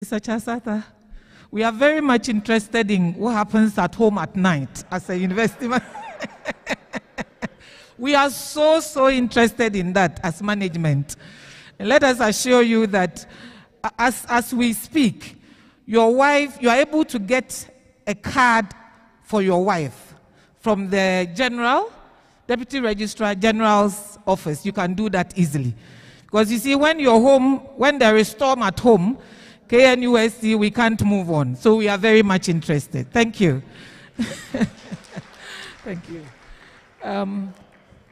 Vice-Chancellor, we are very much interested in what happens at home at night as a university. We are so interested in that as management. And let us assure you that as we speak, your wife, you are able to get a card for your wife from the Deputy Registrar General's office. You can do that easily. Because you see, when you're home, when there is storm at home, KNUST, we can't move on. So we are very much interested. Thank you. Thank you.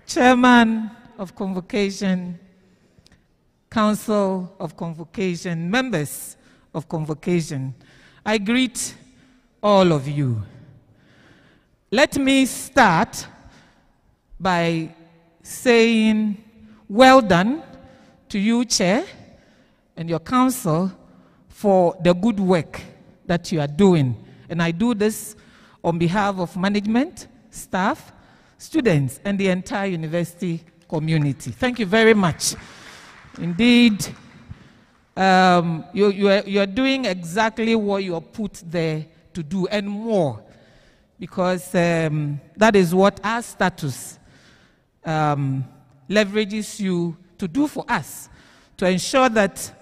Chairman of Convocation, Council of Convocation, members of Convocation, I greet all of you. Let me start by saying well done to you, Chair, and your council for the good work that you are doing. And I do this on behalf of management, staff, students, and the entire university community. Thank you very much. Indeed, you are doing exactly what you are put there to do and more, because that is what our status leverages you to do for us, to ensure that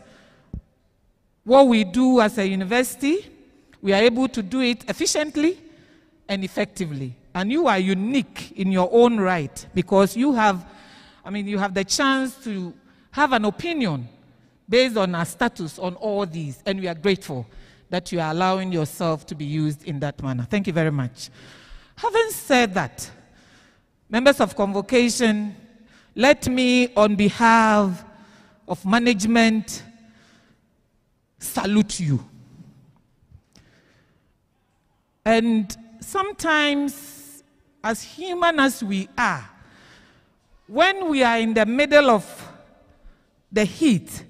what we do as a university, we are able to do it efficiently and effectively. And you are unique in your own right, because you have the chance to have an opinion based on our status on all these, and we are grateful that you are allowing yourself to be used in that manner. Thank you very much. Having said that, members of Convocation, let me, on behalf of management, salute you. And sometimes, as human as we are, when we are in the middle of the heat,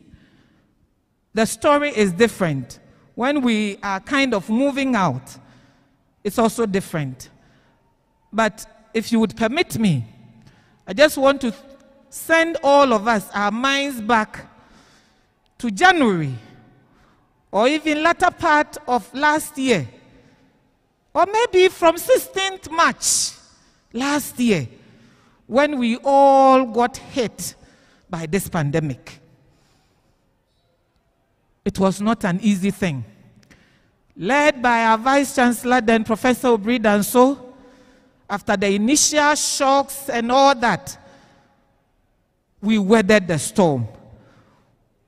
the story is different. When we are kind of moving out, it's also different. But if you would permit me, I just want to send all of us our minds back to January, or even latter part of last year, or maybe from 16th March last year, when we all got hit by this pandemic. It was not an easy thing. Led by our Vice-Chancellor, then Professor Obridanso, after the initial shocks and all that, we weathered the storm.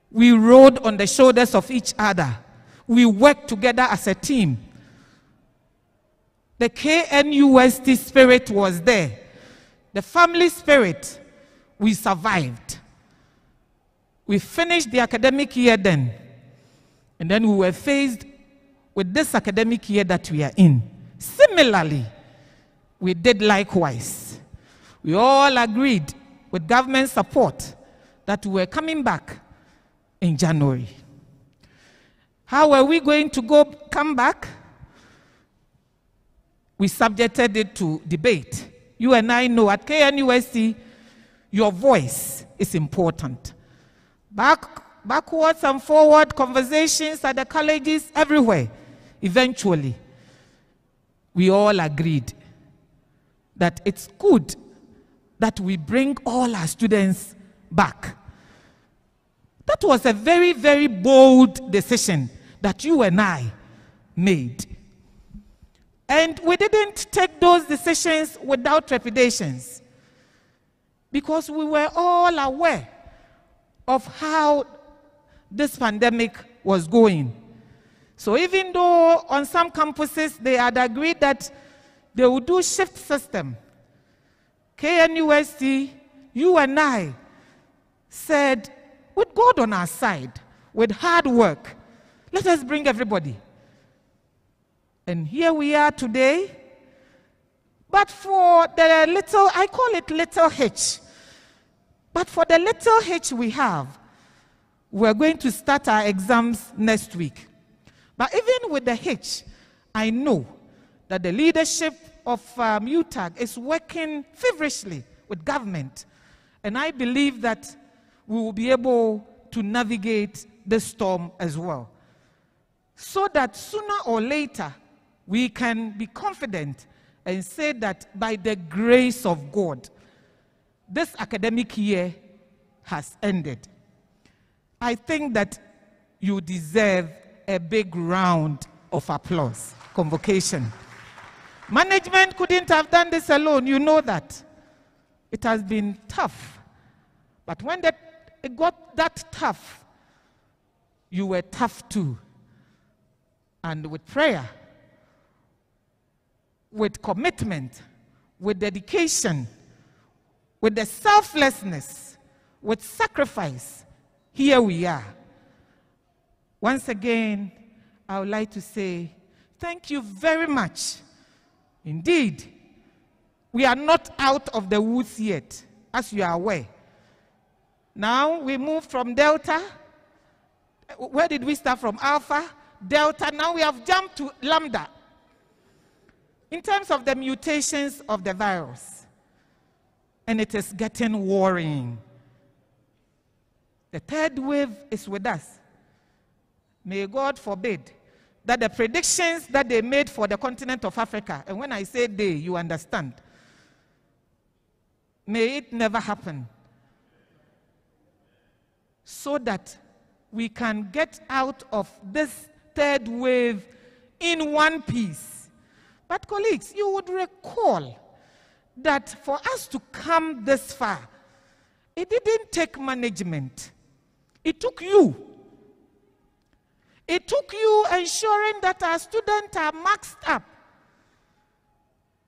We rode on the shoulders of each other. We worked together as a team. The KNUST spirit was there. The family spirit, we survived. We finished the academic year then. And then we were faced with this academic year that we are in. Similarly, we did likewise. We all agreed with government support that we were coming back in January. How are we going to come back? We subjected it to debate. You and I know at KNUST, your voice is important. Backwards and forward conversations at the colleges, everywhere. Eventually, we all agreed that it's good that we bring all our students back. That was a very bold decision that you and I made. And we didn't take those decisions without trepidations, because we were all aware of how this pandemic was going. So even though on some campuses they had agreed that they would do shift system, KNUST, you and I said, with God on our side, with hard work, let us bring everybody. And here we are today. But for the little, I call it little hitch. But for the little hitch we have, we're going to start our exams next week. But even with the hitch, I know that the leadership of UTAG is working feverishly with government. And I believe that we will be able to navigate this storm as well. so that sooner or later we can be confident and say that by the grace of God, this academic year has ended. I think that you deserve a big round of applause. Convocation. Management couldn't have done this alone, you know that. It has been tough. But when it got that tough, you were tough too. And with prayer, with commitment, with dedication, with the selflessness, with sacrifice, here we are. Once again, I would like to say thank you very much. Indeed, we are not out of the woods yet, as you are aware. Now we move from Delta. Where did we start from? Alpha, Delta. Now we have jumped to Lambda. In terms of the mutations of the virus, and it is getting worrying. The third wave is with us. May God forbid that the predictions that they made for the continent of Africa, and when I say they, you understand, may it never happen, so that we can get out of this third wave in one piece. But colleagues, you would recall that for us to come this far, it didn't take management. It took you. It took you ensuring that our students are maxed up.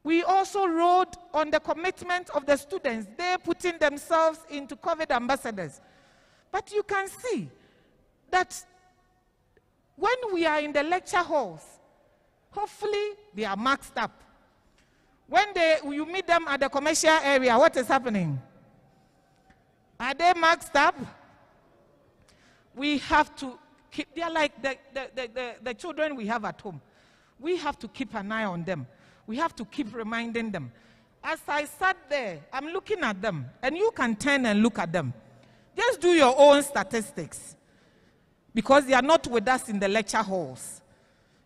We also rode on the commitment of the students. They're putting themselves into COVID ambassadors. But you can see that when we are in the lecture halls, hopefully they are maxed up. When you meet them at the commercial area, what is happening? Are they maxed up? We have to keep, they are like the children we have at home. We have to keep an eye on them. We have to keep reminding them. As I sat there, I'm looking at them, and you can turn and look at them. Just do your own statistics, because they are not with us in the lecture halls.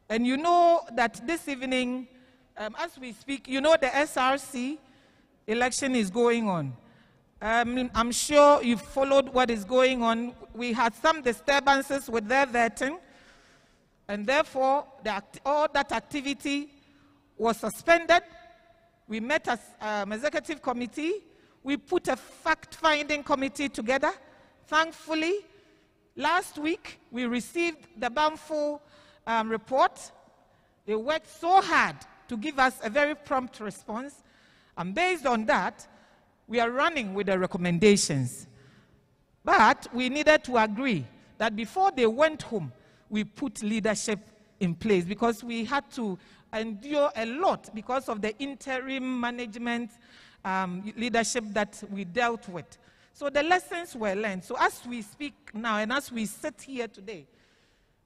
And you know that this evening, as we speak, you know the SRC election is going on. I'm sure you've followed what is going on. We had some disturbances with their vetting, and therefore all that activity was suspended. We met as executive committee. We put a fact-finding committee together. Thankfully, last week we received the Bamfo report. They worked so hard to give us a very prompt response, and based on that, we are running with the recommendations. But we needed to agree that before they went home, we put leadership in place, because we had to endure a lot because of the interim management leadership that we dealt with. So the lessons were learned. So as we speak now and as we sit here today,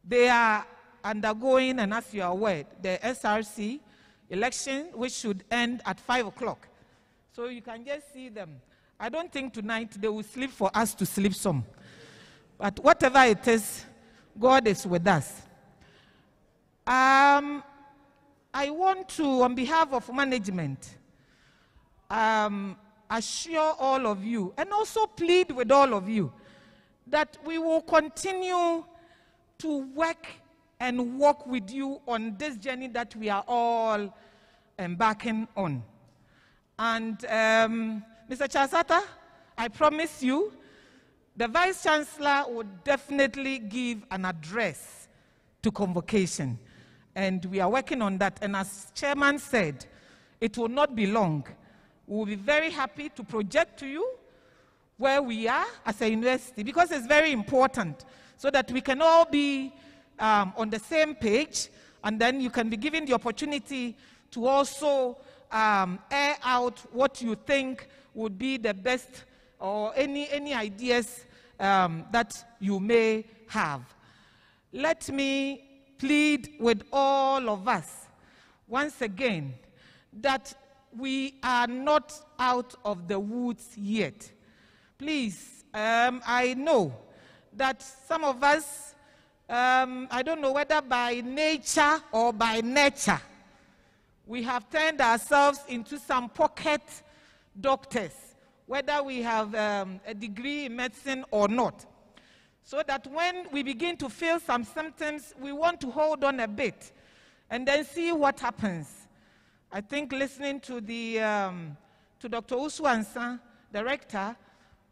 they are undergoing, and as you are aware, the SRC election, which should end at 5 o'clock. So you can just see them. I don't think tonight they will sleep for us to sleep some. But whatever it is, God is with us. I want to, on behalf of management, assure all of you, and also plead with all of you, that we will continue to work and walk with you on this journey that we are all embarking on. And Mr. Chasata, I promise you, the Vice-Chancellor would definitely give an address to convocation. And we are working on that. And as Chairman said, it will not be long. We will be very happy to project to you where we are as a university, because it's very important, so that we can all be on the same page, and then you can be given the opportunity to also air out what you think would be the best, or any ideas that you may have. Let me plead with all of us once again that we are not out of the woods yet. Please, I know that some of us I don't know whether by nature or by nurture, we have turned ourselves into some pocket doctors, whether we have a degree in medicine or not. So that when we begin to feel some symptoms, we want to hold on a bit and then see what happens. I think listening to to Dr. Usuansa, the rector,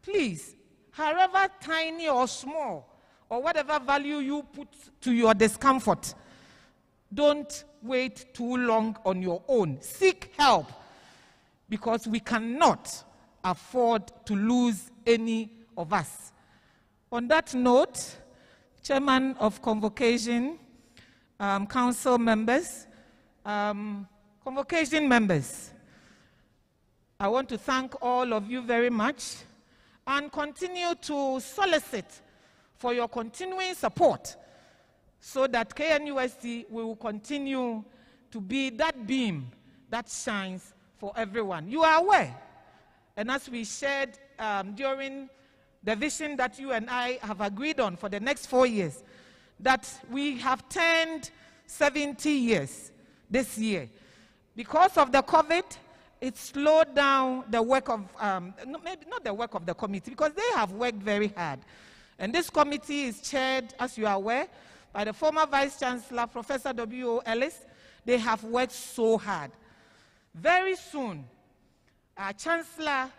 please, however tiny or small, or whatever value you put to your discomfort, don't wait too long on your own. Seek help, because we cannot afford to lose any of us. On that note, Chairman of Convocation, Council members, Convocation members, I want to thank all of you very much and continue to solicit for your continuing support so that KNUST will continue to be that beam that shines for everyone. You are aware, and as we shared during the vision that you and I have agreed on for the next 4 years, that we have turned 70 years this year. Because of the COVID, it slowed down the work of, maybe not the work of the committee, because they have worked very hard. And this committee is chaired, as you are aware, by the former Vice-Chancellor, Professor W.O. Ellis. They have worked so hard. Very soon, our Chancellor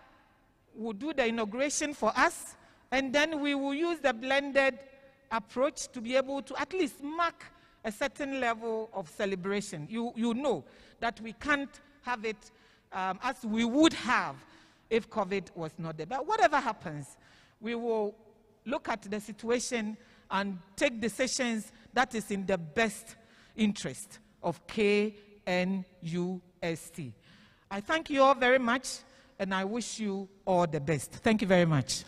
will do the inauguration for us, and then we will use the blended approach to be able to at least mark a certain level of celebration. You know that we can't have it as we would have if COVID was not there. But whatever happens, we will look at the situation and take decisions that is in the best interest of KNUST. I thank you all very much, and I wish you all the best. Thank you very much.